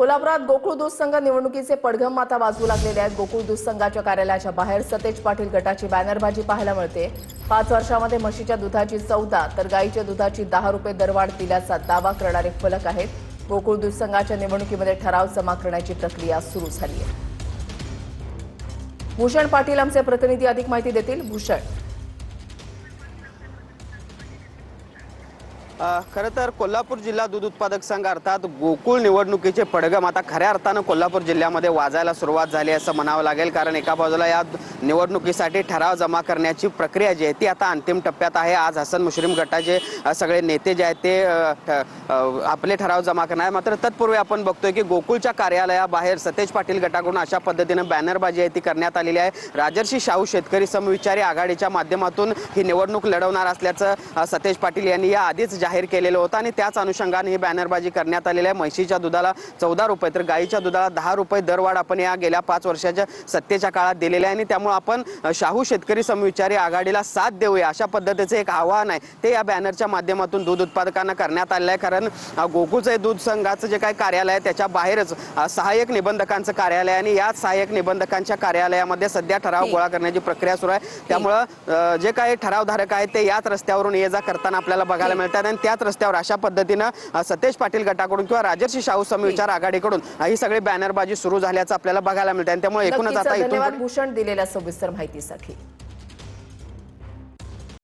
कोल्हापुरात गोकुळ दूध संघ निवडणुकीचे पडघम आता वाजू लागलेले आहेत। गोकुळ दूध संघाच्या कार्यालयाच्या बाहेर सतेज पाटील गटाची बॅनरबाजी पाहायला मिळते। 5 वर्षांमध्ये म्हशीच्या दुधाची 14 तर गाईच्या दुधाची 10 रुपये दरवाढ दिल्याचा दावा करणारे फलक आहेत। गोकुळ दूध संघाच्या निवडणुकीमध्ये ठराव जमा करण्याची प्रक्रिया सुरू झाली आहे। भूषण पाटील आमचे प्रतिनिधी अधिक माहिती देतील। भूषण, खरं तर कोल्हापूर जिल्हा दूध उत्पादक संघ अर्थात गोकुळ निवडणुकीचे पडघम आता खऱ्या अर्थानं कोल्हापूर जिल्ह्यामध्ये वाजायला सुरुवात झाली असं म्हणावं लागेल। कारण एका बाजूला या निवडणुकीसाठी ठराव जमा करण्याची प्रक्रिया जी आहे ती आता अंतिम टप्प्यात आहे। आज हसन मुश्रीफ गटाचे सगळे नेते जे आहेत ते आपले ठराव जमा करणार। मात्र तत्पूर्वी आपण बघतोय की गोकुळच्या कार्यालयाबाहेर सतेज पाटील गटाकडून अशा पद्धतीनं बॅनरबाजी आहे ती करण्यात आलेली आहे। राजर्षी शाहू शेतकरी समविचारी आघाडीच्या माध्यमातून ही निवडणूक लढवणार असल्याचं सतेज पाटील यांनी या आधीच जाहीर केलेलं होतं आणि त्याच अनुषंगाने ही बॅनरबाजी करण्यात आलेली आहे। म्हशीच्या दुधाला 14 रुपये तर गाईच्या दुधाला 10 रुपये दरवाढ आपण या गेल्या 5 वर्षाच्या सत्तेच्या काळात दिलेले आहे आणि त्यामुळे आपण शाहू शेतकरी समविचारी आघाडीला साथ देऊया अशा पद्धतीचे एक आवाहन आहे ते या बॅनरच्या माध्यमातून दूध उत्पादकांना करण्यात आलेलं आहे। कारण गोकुळचे दूध संघाचं जे काही कार्यालय आहे त्याच्या बाहेरच सहाय्यक निबंधकांचं कार्यालय आणि या सहाय्यक निबंधकांच्या कार्यालयामध्ये सध्या ठराव गोळा करण्याची प्रक्रिया सुरू आहे। त्यामुळे जे काही ठरावधारक आहेत ते याच रस्त्यावरून ये जा करताना आपल्याला बघायला मिळतात आणि त्याच रस्त्यावर अशा पद्धतीनं सतेज पाटील गटाकडून किंवा राजर्षी शाहू समविचार आघाडीकडून ही सगळी बॅनरबाजी सुरू झाल्याचं आपल्याला बघायला मिळतं आणि त्यामुळे एकूणच आता धन्यवाद भूषण दिलेल्या सविस्तर माहितीसाठी।